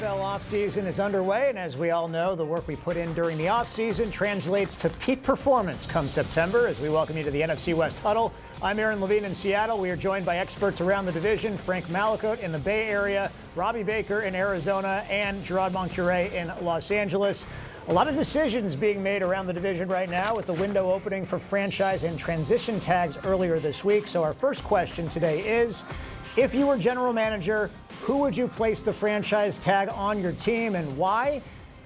NFL offseason is underway, and as we all know, the work we put in during the offseason translates to peak performance come September as we welcome you to the NFC West Huddle. I'm Aaron Levine in Seattle. We are joined by experts around the division, Frank Malakote in the Bay Area, Robbie Baker in Arizona, and Gerard Moncure in Los Angeles. A lot of decisions being made around the division right now with the window opening for franchise and transition tags earlier this week. So our first question today is, if you were general manager, who would you place the franchise tag on your team and why?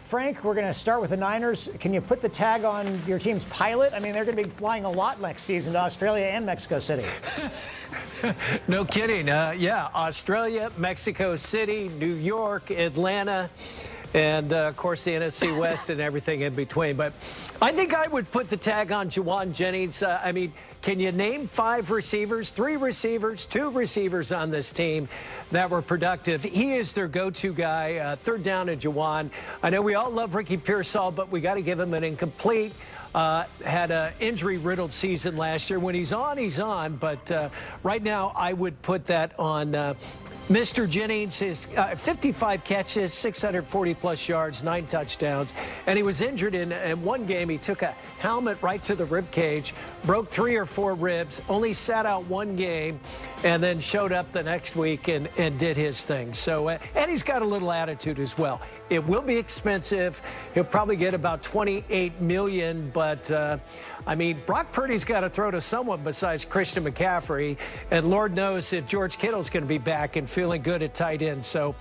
Frank, we're going to start with the Niners. Can you put the tag on your team's pilot? I mean, they're going to be flying a lot next season to Australia and Mexico City. No kidding. Yeah, Australia, Mexico City, New York, Atlanta, and, of course, the NFC West and everything in between. But I think I would put the tag on Juwan Jennings. I mean, can you name 5 receivers, 3 receivers, 2 receivers on this team that were productive? He is their go-to guy. Third down to Juwan. I know we all love Ricky Pearsall, but we got to give him an incomplete. Had an injury-riddled season last year. When he's on. But right now, I would put that on Mr. Jennings. His 55 catches, 640-plus yards, 9 touchdowns. And he was injured in one game. He took a helmet right to the rib cage, broke 3 or 4 ribs, only sat out 1 game, and then showed up the next week and did his thing. So, and he's got a little attitude as well. It will be expensive. He'll probably get about $28 million, but I mean, Brock Purdy's got to throw to someone besides Christian McCaffrey, and Lord knows if George Kittle's going to be back and feeling good at tight end. So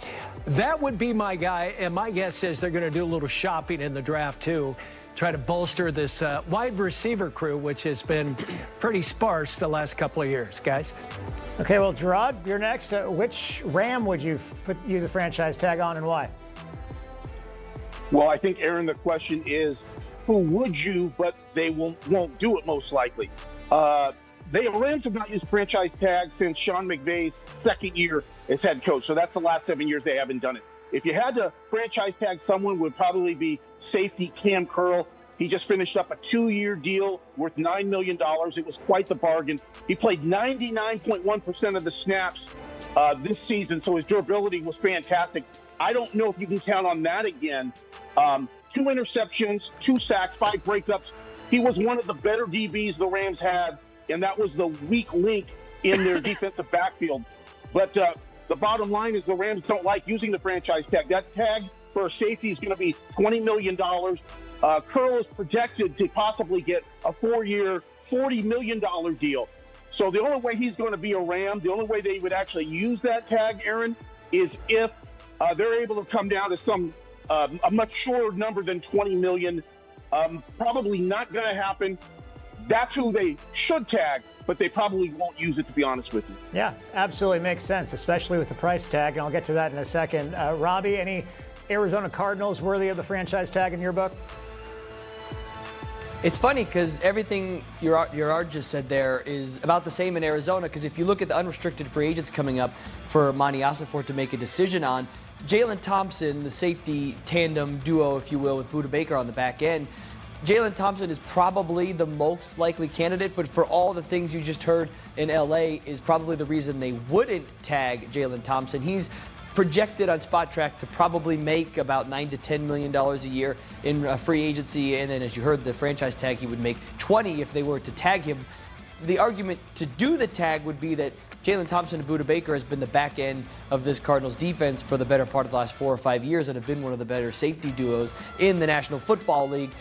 that would be my guy, and my guess is they're going to do a little shopping in the draft too, try to bolster this wide receiver crew, which has been pretty sparse the last couple of years, guys. Okay, well, Gerard, you're next. Which Ram would you put the franchise tag on and why? Well, I think, Aaron, the question is, who would you, but they won't do it most likely. The Rams have not used franchise tags since Sean McVay's second year as head coach. So that's the last 7 years they haven't done it. If you had to franchise tag someone, would probably be safety Cam Curl. He just finished up a 2-year deal worth $9 million. It was quite the bargain. He played 99.1% of the snaps this season, so his durability was fantastic. I don't know if you can count on that again. 2 interceptions, 2 sacks, 5 breakups. He was one of the better DBs the Rams had, and that was the weak link in their defensive backfield. But the bottom line is the Rams don't like using the franchise tag. That tag for a safety is going to be $20 million. Curl is projected to possibly get a 4-year, $40 million deal. So the only way he's going to be a Ram, the only way they would actually use that tag, Aaron, is if they're able to come down to some a much shorter number than $20 million. Probably not going to happen. That's who they should tag, but they probably won't use it, to be honest with you. Yeah, absolutely makes sense, especially with the price tag, and I'll get to that in a second. Robbie, any Arizona Cardinals worthy of the franchise tag in your book? It's funny because everything Gerard just said there is about the same in Arizona, because if you look at the unrestricted free agents coming up for Monty Ossenfort to make a decision on, Jalen Thompson, the safety tandem duo, if you will, with Budda Baker on the back end, Jalen Thompson is probably the most likely candidate, but for all the things you just heard in L.A. is probably the reason they wouldn't tag Jalen Thompson. He's projected on Spot Track to probably make about $9 to $10 million a year in free agency, and then as you heard, the franchise tag, he would make $20 if they were to tag him. The argument to do the tag would be that Jalen Thompson and Budda Baker has been the back end of this Cardinals defense for the better part of the last 4 or 5 years and have been one of the better safety duos in the National Football League.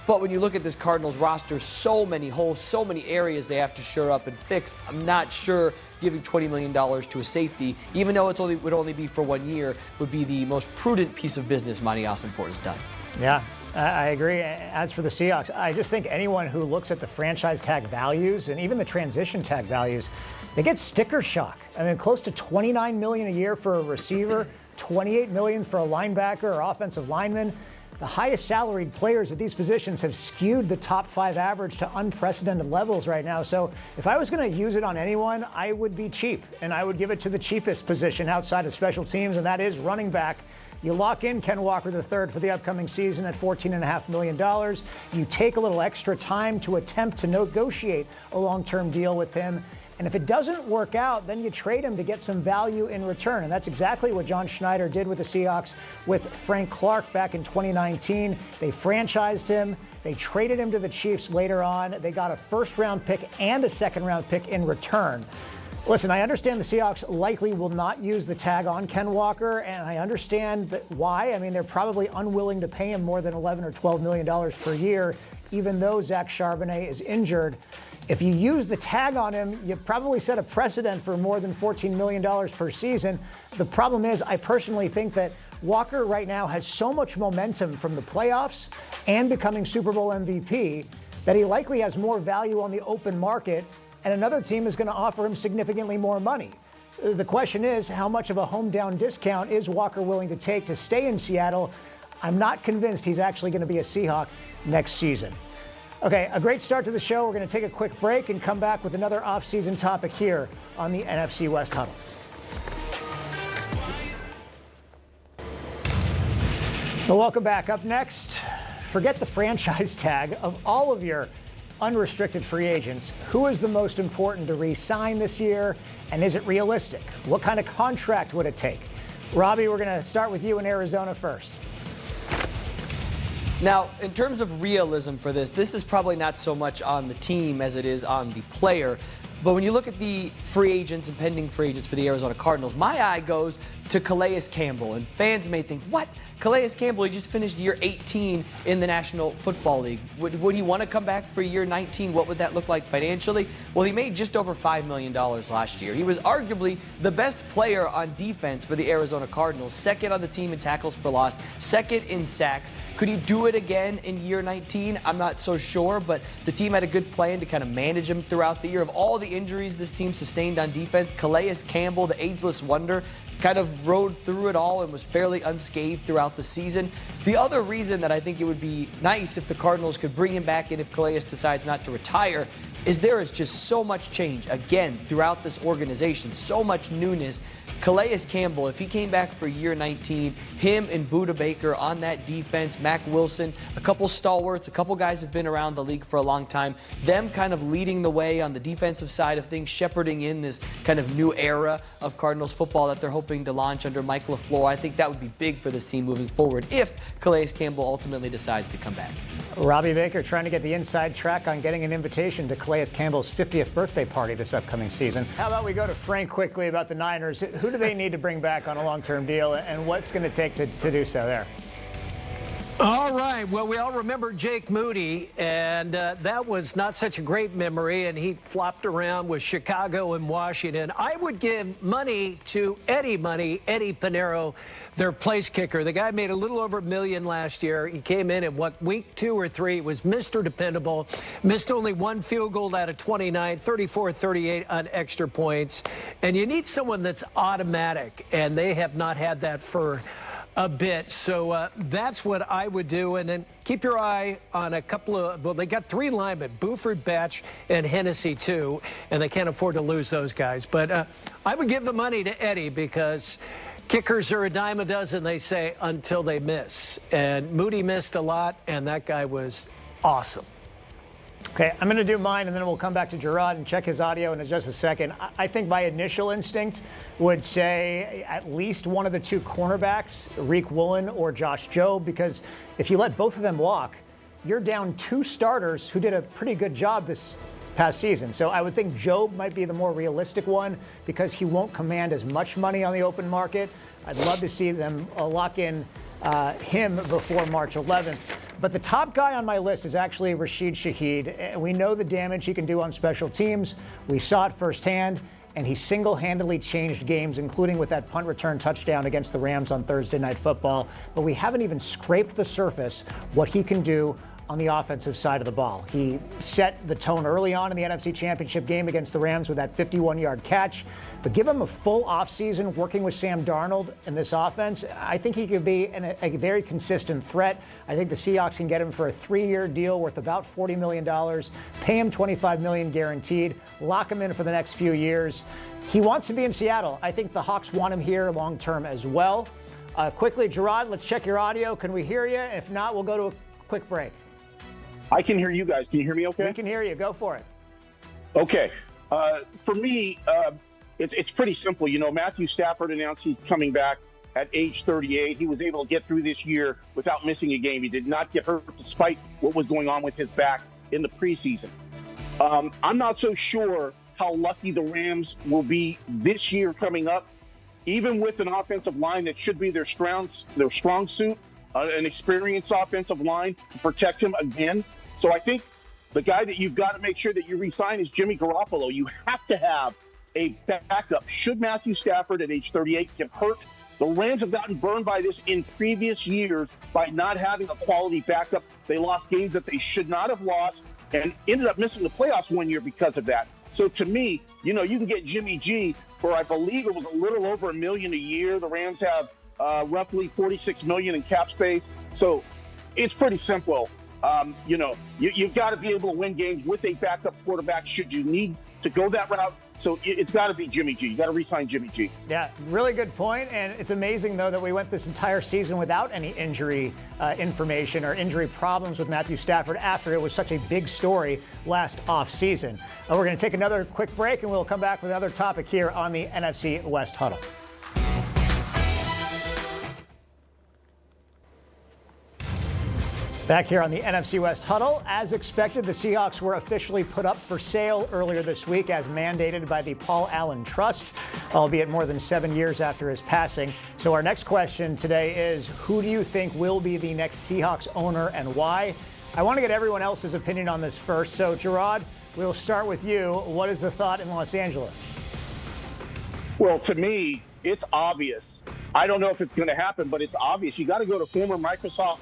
But when you look at this Cardinals roster, so many holes, so many areas they have to shore up and fix. I'm not sure giving $20 million to a safety, even though it would only be for 1 year, would be the most prudent piece of business Monty Ossenfort has done. Yeah, I agree. As for the Seahawks, I just think anyone who looks at the franchise tag values and even the transition tag values, they get sticker shock. I mean, close to $29 million a year for a receiver, $28 million for a linebacker or offensive lineman. The highest salaried players at these positions have skewed the top 5 average to unprecedented levels right now. So if I was going to use it on anyone, I would be cheap, and I would give it to the cheapest position outside of special teams, and that is running back. You lock in Ken Walker III for the upcoming season at $14.5 million. You take a little extra time to attempt to negotiate a long-term deal with him, And if it doesn't work out, then you trade him to get some value in return. And that's exactly what John Schneider did with the Seahawks with Frank Clark back in 2019. They franchised him. They traded him to the Chiefs later on. They got a first-round pick and a second-round pick in return. Listen, I understand the Seahawks likely will not use the tag on Ken Walker, and I understand why. I mean, they're probably unwilling to pay him more than $11 or $12 million per year, even though Zach Charbonnet is injured. If you use the tag on him, you probably set a precedent for more than $14 million per season. The problem is, I personally think that Walker right now has so much momentum from the playoffs and becoming Super Bowl MVP that he likely has more value on the open market, and another team is going to offer him significantly more money. The question is, how much of a home-down discount is Walker willing to take to stay in Seattle? I'm not convinced he's actually going to be a Seahawk next season. Okay, a great start to the show. We're going to take a quick break and come back with another off-season topic here on the NFC West Huddle. Well, welcome back. Up next, forget the franchise tag. Of all of your unrestricted free agents, who is the most important to re-sign this year, and is it realistic? What kind of contract would it take? Robbie, we're going to start with you in Arizona first. Now, in terms of realism for this is probably not so much on the team as it is on the player. But when you look at the free agents and pending free agents for the Arizona Cardinals, my eye goes to Calais Campbell. And fans may think, what? Calais Campbell, he just finished year 18 in the National Football League. Would he want to come back for year 19? What would that look like financially? Well, he made just over $5 million last year. He was arguably the best player on defense for the Arizona Cardinals, second on the team in tackles for loss, second in sacks. Could he do it again in year 19? I'm not so sure, but the team had a good plan to kind of manage him throughout the year. Of all the injuries this team sustained on defense, Calais Campbell, the ageless wonder, kind of rode through it all and was fairly unscathed throughout the season. The other reason that I think it would be nice if the Cardinals could bring him back in if Calais decides not to retire is there is just so much change, again, throughout this organization, so much newness. Calais Campbell, if he came back for year 19, him and Budda Baker on that defense, Mack Wilson, a couple stalwarts, a couple guys have been around the league for a long time, them kind of leading the way on the defensive side of things, shepherding in this kind of new era of Cardinals football that they're hoping to launch under Mike LaFleur. I think that would be big for this team moving forward if Calais Campbell ultimately decides to come back. Robbie Baker trying to get the inside track on getting an invitation to Calais Campbell's 50th birthday party this upcoming season. How about we go to Frank quickly about the Niners? Who do they need to bring back on a long-term deal, and what's going to take to do so there? All right. Well, we all remember Jake Moody, and that was not such a great memory, and he flopped around with Chicago and Washington. I would give money to Eddie Pinheiro, their place kicker. The guy made a little over $1 million last year. He came in at week 2 or 3, was Mr. Dependable, missed only 1 field goal out of 29, 34-38 on extra points. And you need someone that's automatic, and they have not had that for a bit. So that's what I would do. And then keep your eye on a couple of, well, they got 3 linemen, Buford, Batch, and Hennessy, too, and they can't afford to lose those guys. But I would give the money to Eddie because kickers are a dime a dozen, they say, until they miss. And Moody missed a lot, and that guy was awesome. Okay, I'm going to do mine, and then we'll come back to Gerard and check his audio in just a second. I think my initial instinct would say at least one of the 2 cornerbacks, Reek Woolen or Josh Jobe, because if you let both of them walk, you're down 2 starters who did a pretty good job this past season. So I would think Jobe might be the more realistic one because he won't command as much money on the open market. I'd love to see them lock in him before March 11th. But the top guy on my list is actually Rashid Shaheed. We know the damage he can do on special teams. We saw it firsthand, and he single-handedly changed games, including with that punt return touchdown against the Rams on Thursday Night Football. But we haven't even scraped the surface what he can do on the offensive side of the ball. He set the tone early on in the NFC Championship game against the Rams with that 51-yard catch. But give him a full offseason working with Sam Darnold in this offense. I think he could be a very consistent threat. I think the Seahawks can get him for a 3-year deal worth about $40 million, pay him $25 million guaranteed, lock him in for the next few years. He wants to be in Seattle. I think the Hawks want him here long-term as well. Quickly, Gerard, let's check your audio. Can we hear you? If not, we'll go to a quick break. I can hear you guys. Can you hear me okay? We can hear you. Go for it. Okay. For me, it's pretty simple. You know, Matthew Stafford announced he's coming back at age 38. He was able to get through this year without missing a game. He did not get hurt despite what was going on with his back in the preseason. I'm not so sure how lucky the Rams will be this year coming up, even with an offensive line that should be their strong suit, an experienced offensive line to protect him again. So I think the guy that you've got to make sure that you re-sign is Jimmy Garoppolo. You have to have a backup. Should Matthew Stafford at age 38 get hurt? The Rams have gotten burned by this in previous years by not having a quality backup. They lost games that they should not have lost and ended up missing the playoffs one year because of that. So to me, you know, you can get Jimmy G for, I believe it was a little over $1 million a year. The Rams have roughly $46 million in cap space. So it's pretty simple. You know, you've got to be able to win games with a backup quarterback should you need to go that route. So it's got to be Jimmy G. You got to re-sign Jimmy G. Yeah, really good point. And it's amazing, though, that we went this entire season without any injury information or injury problems with Matthew Stafford after it was such a big story last offseason. We're going to take another quick break, and we'll come back with another topic here on the NFC West Huddle. Back here on the NFC West Huddle, as expected, the Seahawks were officially put up for sale earlier this week as mandated by the Paul Allen Trust, albeit more than 7 years after his passing. So our next question today is, who do you think will be the next Seahawks owner and why? I want to get everyone else's opinion on this first. So, Gerard, we'll start with you. What is the thought in Los Angeles? Well, to me, it's obvious. I don't know if it's going to happen, but it's obvious. You got to go to former Microsoft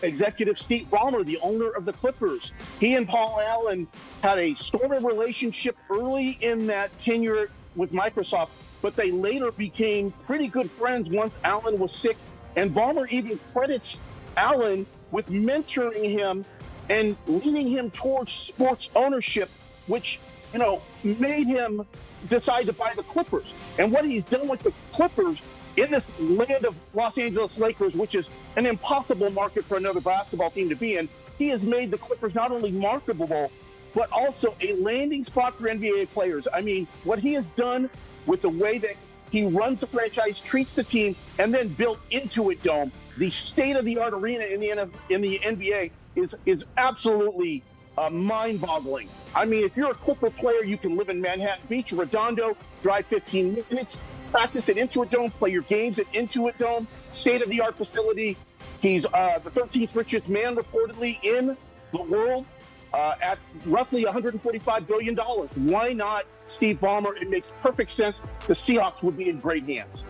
executive Steve Ballmer, the owner of the Clippers. He and Paul Allen had a stormy relationship early in that tenure with Microsoft, but they later became pretty good friends once Allen was sick. And Ballmer even credits Allen with mentoring him and leading him towards sports ownership, which, you know, made him decide to buy the Clippers. And what he's done with the Clippers in this land of Los Angeles Lakers, which is an impossible market for another basketball team to be in, he has made the Clippers not only marketable, but also a landing spot for NBA players. I mean, what he has done with the way that he runs the franchise, treats the team, and then built Intuit Dome, the state-of-the-art arena in the NBA, is absolutely mind-boggling. I mean, if you're a Clipper player, you can live in Manhattan Beach, Redondo, drive 15 minutes, practice at Intuit Dome, play your games at Intuit Dome, state-of-the-art facility. He's the 13th richest man reportedly in the world at roughly $145 billion. Why not Steve Ballmer? It makes perfect sense. The Seahawks would be in great hands.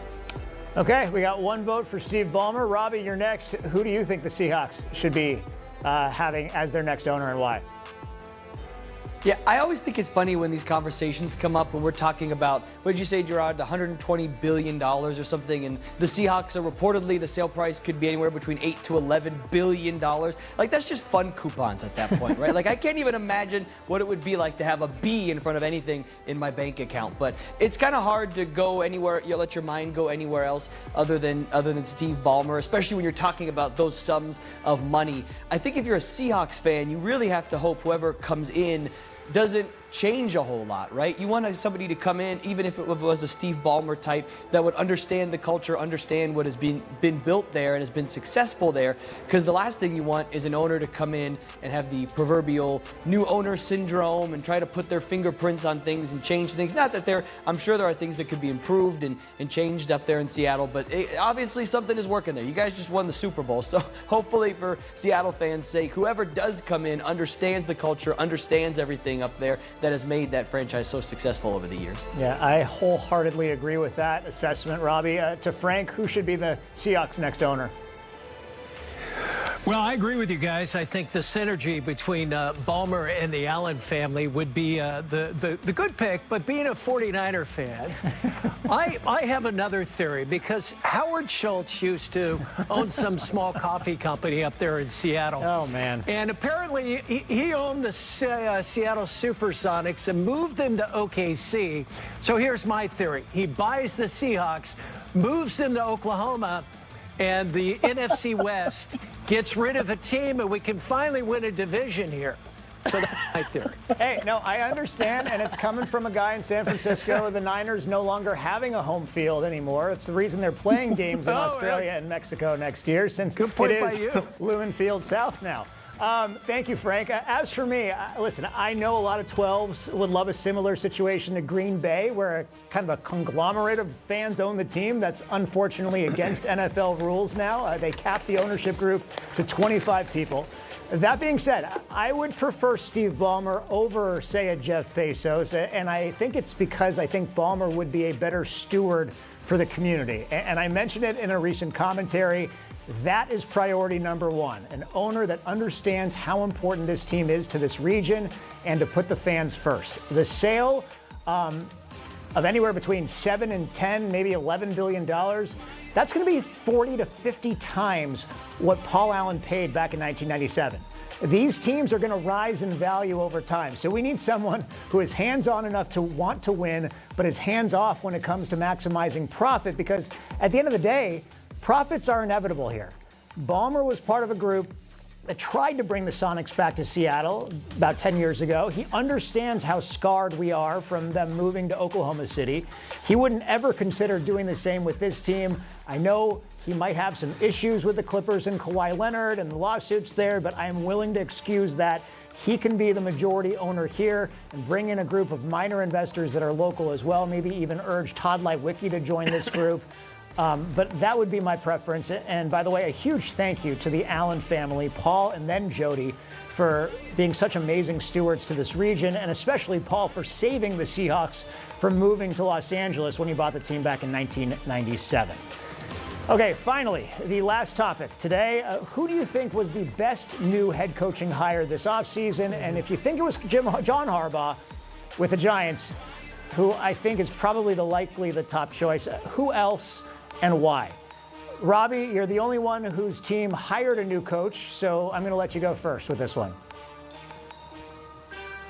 Okay, we got one vote for Steve Ballmer. Robbie, you're next. Who do you think the Seahawks should be having as their next owner and why? Yeah, I always think it's funny when these conversations come up when we're talking about, what did you say, Gerard, $120 billion or something, and the Seahawks are reportedly, the sale price could be anywhere between $8 to $11 billion. Like, that's just fun coupons at that point, right? Like, I can't even imagine what it would be like to have a B in front of anything in my bank account. But it's kind of hard to go anywhere, you let your mind go anywhere else other than Steve Ballmer, especially when you're talking about those sums of money. I think if you're a Seahawks fan, you really have to hope whoever comes in doesn't change a whole lot, right? You want somebody to come in, even if it was a Steve Ballmer type, that would understand the culture, understand what has been built there and has been successful there, because the last thing you want is an owner to come in and have the proverbial new owner syndrome and try to put their fingerprints on things and change things. Not that I'm sure there are things that could be improved and changed up there in Seattle, but obviously something is working there. You guys just won the Super Bowl, so hopefully for Seattle fans' sake, whoever does come in understands the culture, understands everything up there that has made that franchise so successful over the years. Yeah, I wholeheartedly agree with that assessment, Robbie. To Frank, who should be the Seahawks' next owner? Well, I agree with you guys. I think the synergy between Ballmer and the Allen family would be the good pick, but being a 49er fan, I have another theory, because Howard Schultz used to own some small coffee company up there in Seattle. Oh, man. And apparently he owned the Seattle Supersonics and moved them to OKC. So here's my theory. He buys the Seahawks, moves them to Oklahoma, and the NFC West gets rid of a team, and we can finally win a division here. So that's my theory. Hey, no, I understand, and it's coming from a guy in San Francisco. The Niners no longer having a home field anymore. It's the reason they're playing games in Australia and Mexico next year, since Good point it by is you. Lumen Field South now. Thank you, Frank. As for me, listen, I know a lot of 12s would love a similar situation to Green Bay, where kind of a conglomerate of fans own the team. That's unfortunately against NFL rules now. They cap the ownership group to 25 people. That being said, I would prefer Steve Ballmer over, say, a Jeff Bezos, and I think it's because I think Ballmer would be a better steward for the community. And I mentioned it in a recent commentary. That is priority number one, an owner that understands how important this team is to this region and to put the fans first. The sale of anywhere between 7 and 10, maybe $11 billion, that's going to be 40 to 50 times what Paul Allen paid back in 1997. These teams are going to rise in value over time. So we need someone who is hands-on enough to want to win, but is hands-off when it comes to maximizing profit, because at the end of the day, profits are inevitable here. Ballmer was part of a group that tried to bring the Sonics back to Seattle about 10 years ago. He understands how scarred we are from them moving to Oklahoma City. He wouldn't ever consider doing the same with this team. I know he might have some issues with the Clippers and Kawhi Leonard and the lawsuits there, but I am willing to excuse that. He can be the majority owner here and bring in a group of minor investors that are local as well, maybe even urge Todd Lewicki to join this group. But that would be my preference. And by the way, a huge thank you to the Allen family, Paul and then Jody, for being such amazing stewards to this region, and especially Paul for saving the Seahawks from moving to Los Angeles when he bought the team back in 1997. Okay, finally, the last topic today. Who do you think was the best new head coaching hire this offseason? And if you think it was John Harbaugh with the Giants, who I think is probably the top choice, who else and why? Robbie, you're the only one whose team hired a new coach, so I'm going to let you go first with this one.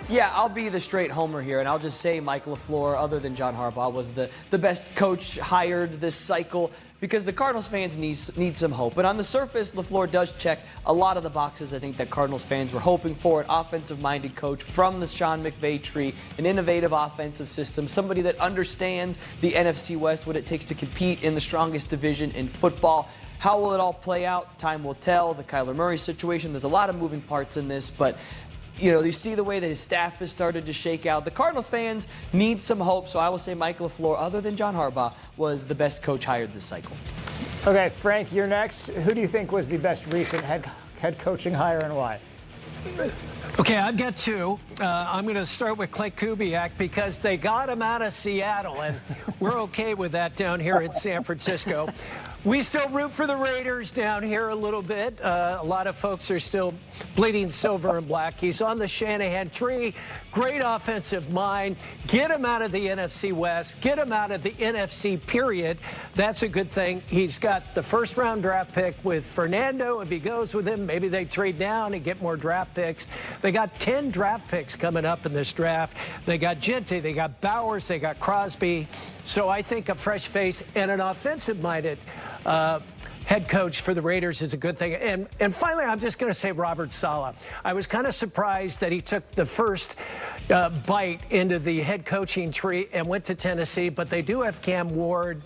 Yeah, I'll be the straight homer here, and I'll just say Mike LaFleur, other than John Harbaugh, was the best coach hired this cycle, because the Cardinals fans need some hope. But on the surface, LaFleur does check a lot of the boxes I think that Cardinals fans were hoping for. An offensive-minded coach from the Sean McVay tree, an innovative offensive system, somebody that understands the NFC West, what it takes to compete in the strongest division in football. How will it all play out? Time will tell. The Kyler Murray situation, there's a lot of moving parts in this, but you see the way that his staff has started to shake out. The Cardinals fans need some hope, so I will say Mike LaFleur, other than John Harbaugh, was the best coach hired this cycle. Okay, Frank, you're next. Who do you think was the best recent head coaching hire and why? Okay, I've got two. I'm going to start with Klint Kubiak because they got him out of Seattle, and we're okay with that down here in San Francisco. We still root for the Raiders down here a little bit. A lot of folks are still bleeding silver and black. He's on the Shanahan tree. Great offensive mind. Get him out of the NFC West. Get him out of the NFC, period. That's a good thing. He's got the first-round draft pick with Fernando. If he goes with him, maybe they trade down and get more draft picks. They got 10 draft picks coming up in this draft. They got Gente, they got Bowers, they got Crosby. So I think a fresh face and an offensive-minded head coach for the Raiders is a good thing. And finally, I'm just going to say Robert Saleh. I was kind of surprised that he took the first bite into the head coaching tree and went to Tennessee, but they do have Cam Ward.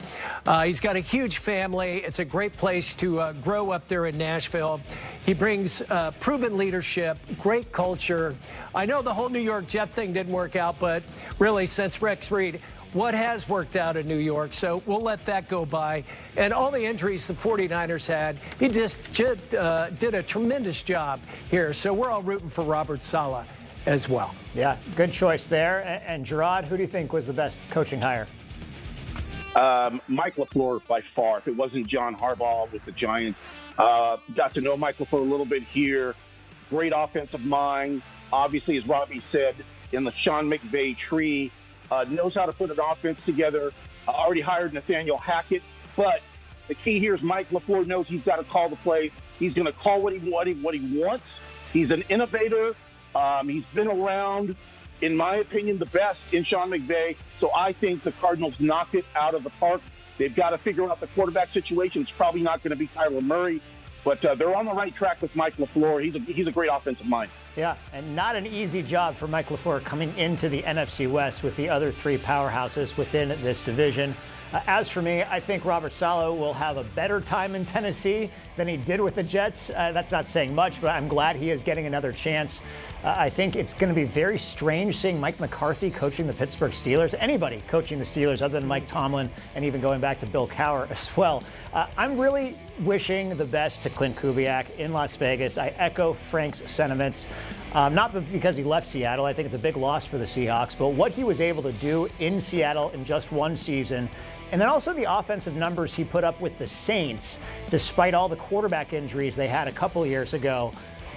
He's got a huge family. It's a great place to grow up there in Nashville. He brings proven leadership, great culture. I know the whole New York Jet thing didn't work out, but really since Rex Reed, what has worked out in New York, so we'll let that go by. And all the injuries the 49ers had, he just did a tremendous job here. So we're all rooting for Robert Saleh as well. Yeah, good choice there. And Gerard, who do you think was the best coaching hire? Mike LaFleur by far. If it wasn't John Harbaugh with the Giants, got to know Mike LaFleur a little bit here. Great offensive mind. Obviously, as Robbie said, in the Sean McVay tree. Knows how to put an offense together. Already hired Nathaniel Hackett. But the key here is Mike LaFleur knows he's got to call the plays. He's going to call what he wants. He's an innovator. He's been around, in my opinion, the best in Sean McVay. So I think the Cardinals knocked it out of the park. They've got to figure out the quarterback situation. It's probably not going to be Kyler Murray. But they're on the right track with Mike LaFleur. He's a great offensive mind. Yeah, and not an easy job for Mike LaFleur coming into the NFC West with the other three powerhouses within this division. As for me, I think Robert Saleh will have a better time in Tennessee than he did with the Jets. That's not saying much, but I'm glad he is getting another chance. I think it's going to be very strange seeing Mike McCarthy coaching the Pittsburgh Steelers, anybody coaching the Steelers other than Mike Tomlin, and even going back to Bill Cowher as well. I'm really wishing the best to Clint Kubiak in Las Vegas. I echo Frank's sentiments, not because he left Seattle. I think it's a big loss for the Seahawks, but what he was able to do in Seattle in just one season. And then also the offensive numbers he put up with the Saints, despite all the quarterback injuries they had a couple years ago,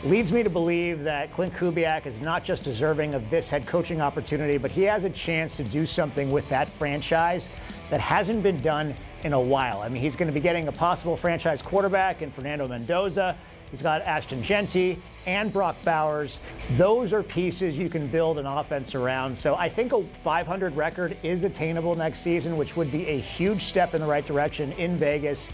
leads me to believe that Clint Kubiak is not just deserving of this head coaching opportunity, but he has a chance to do something with that franchise that hasn't been done in a while. I mean, he's going to be getting a possible franchise quarterback in Fernando Mendoza. He's got Ashton Genty and Brock Bowers. Those are pieces you can build an offense around. So I think a 500 record is attainable next season, which would be a huge step in the right direction in Vegas.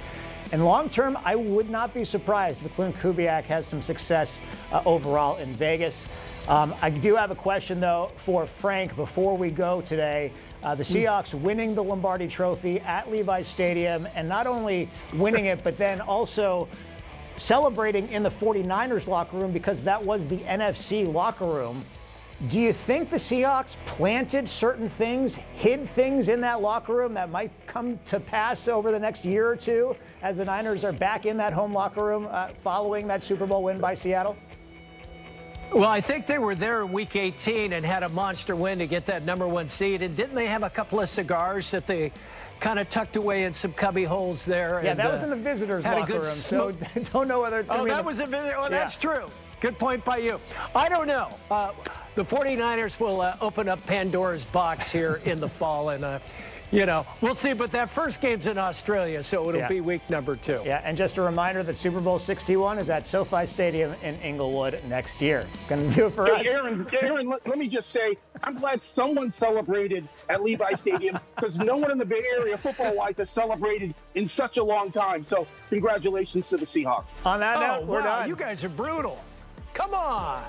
And long term, I would not be surprised if Clint Kubiak has some success overall in Vegas. I do have a question, though, for Frank before we go today. The Seahawks winning the Lombardi Trophy at Levi's Stadium, and not only winning it, but then also celebrating in the 49ers locker room because that was the NFC locker room. Do you think the Seahawks planted certain things, hid things in that locker room that might come to pass over the next year or two as the Niners are back in that home locker room following that Super Bowl win by Seattle? Well, I think they were there in Week 18 and had a monster win to get that #1 seed. And didn't they have a couple of cigars that they kind of tucked away in some cubby holes there? Yeah, and, that was in the visitors' locker room, so don't know whether it's going to be... Oh, that was a visitor. Oh, that's true. Good point by you. I don't know. The 49ers will open up Pandora's box here in the fall, and, we'll see. But that first game's in Australia, so it'll be week number 2. Yeah, and just a reminder that Super Bowl 61 is at SoFi Stadium in Inglewood next year. Going to do it for us. Aaron, let me just say, I'm glad someone celebrated at Levi Stadium because no one in the Bay Area, football-wise, has celebrated in such a long time. So congratulations to the Seahawks. On that note, we're done. You guys are brutal. Come on.